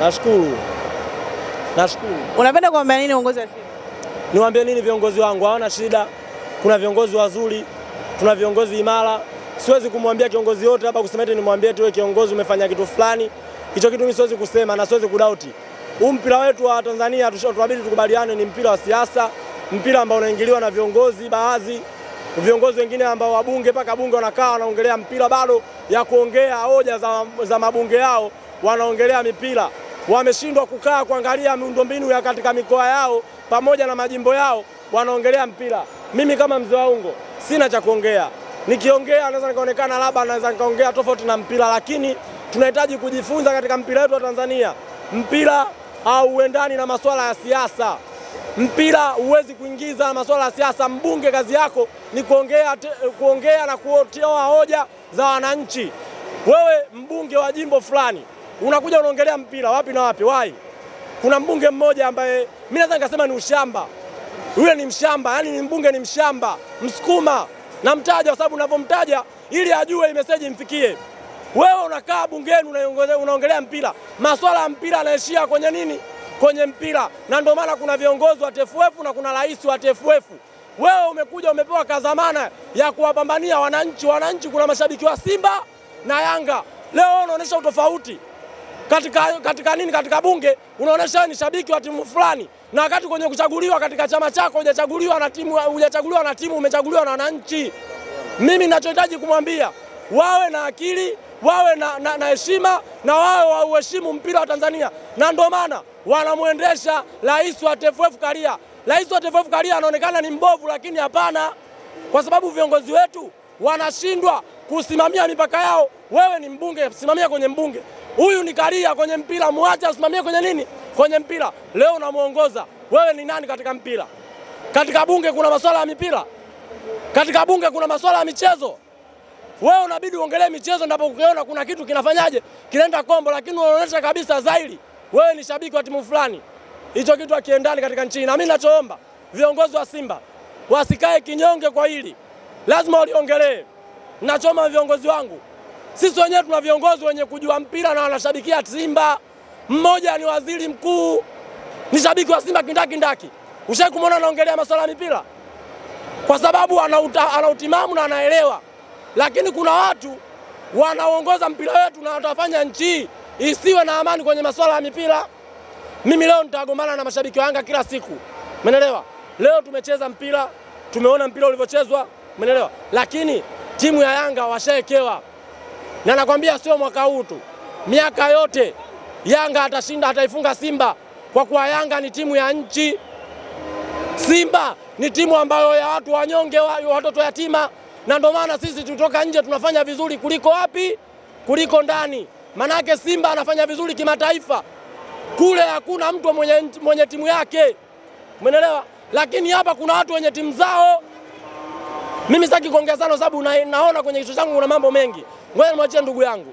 Nashukuru. Unapenda kuambia nini uongozi wa Simba? Niwaambie nini viongozi wangu? Hawana shida. Kuna viongozi wazuri, tuna viongozi imara. Siwezi kumwambia kiongozi yote hapa kusema eti nimwambie tu wewe kiongozi umefanya kitu fulani. Hicho kitu mimi siwezi kusema na siwezi kudauti. Huu mpira wetu wa Tanzania tunabidi tukubaliane ni mpira wa siasa, mpira ambao unaingiliwa na viongozi baadhi. Viongozi wengine ambao wabunge mpaka bunge wanakaa wanaongelea mpira bado ya kuongea hoja za mabunge yao, wanaongelea mipira. Wameshindwa kukaa kuangalia miundombinu ya katika mikoa yao pamoja na majimbo yao, wanaongelea mpira. Mimi kama mzee wa Ungo sina cha kuongea. Nikiongea naweza nikaonekana labda naweza nikaongea tofauti na mpira, lakini tunahitaji kujifunza katika mpira wetu wa Tanzania. Mpira hauendani na masuala ya siasa. Mpira huwezi kuingiza masuala ya siasa. Mbunge kazi yako ni kuongea na kutoa hoja za wananchi. Wewe mbunge wa jimbo fulani unakuja unaongelea mpira wapi na wapi? Why? Kuna mbunge mmoja ambaye mimi naweza nikasema ni ushamba. Yule ni mshamba, yani ni mbunge ni mshamba, Msukuma. Namtaja kwa sababu ninapomtaja ili ajue message imfikie. Wewe unakaa bungeni unaongelea mpira. Masuala ya mpira yanaishia kwenye nini? Kwenye mpira. Na ndio maana kuna viongozi wa TFF na kuna rais wa TFF. Wewe umekuja umepewa kazamana ya kuwapambania wananchi. Wananchi kuna mashabiki wa Simba na Yanga. Leo unaonesha utofauti. Katika bunge unaonesha ni shabiki wa timu fulani, na wakati kwenye kuchaguliwa katika chama chako hujachaguliwa na timu, umechaguliwa na wananchi. Mimi ninachohitaji kumwambia wawe na akili, wawe na heshima na wawe wauheshimu mpira wa Tanzania. Na ndio maana wanamuendesha rais wa TFF Karia. Rais wa TFF Karia anaonekana ni mbovu, lakini hapana, kwa sababu viongozi wetu wanashindwa kusimamia mipaka yao. Wewe ni mbunge, simamia kwenye mbunge. Huyu ni Karia kwenye mpira, muache asimamie kwenye nini? Kwenye mpira. Leo unamuongoza. Wewe ni nani katika mpira? Katika bunge kuna masuala ya mipira. Katika bunge kuna masuala ya michezo. Wewe unabidi uongelee michezo ndipo ukiona kuna kitu kinafanyaje? Kinaenda kombo, lakini unaonyesha kabisa zaidi wewe ni shabiki wa timu fulani. Hicho kitu hakiendani katika nchi. Na mimi ninachoomba viongozi wa Simba wasikae kinyonge kwa hili. Lazima waliongelee. Ninachoomba viongozi wangu, sisi wenyewe tuna viongozi wenye kujua mpira na wanashabikia Simba. Mmoja ni waziri mkuu, ni shabiki wa Simba kindaki. Ushawahi kumuona anaongelea masuala ya mipira? Kwa sababu ana utimamu na anaelewa. Lakini kuna watu wanaongoza mpira wetu na watafanya nchi isiwe na amani kwenye masuala ya mipira. Mimi leo nitagombana na mashabiki wa Yanga kila siku. Umeelewa? Leo tumecheza mpira, tumeona mpira ulivyochezwa, umeelewa? Lakini timu ya Yanga washaekewa. Na nakwambia sio mwaka huu tu. Miaka yote Yanga atashinda, ataifunga Simba, kwa kuwa Yanga ni timu ya nchi. Simba ni timu ambayo ya watu wanyonge, watoto yatima, na ndio maana sisi tutoka nje tunafanya vizuri kuliko wapi? Kuliko ndani. Manake Simba anafanya vizuri kimataifa. Kule hakuna mtu mwenye timu yake. Umeelewa? Lakini hapa kuna watu wenye timu zao. Mimi sitaki kuongea sana sababu naona kwenye kichwa changu kuna mambo mengi. Ngoja nimwachie ndugu yangu.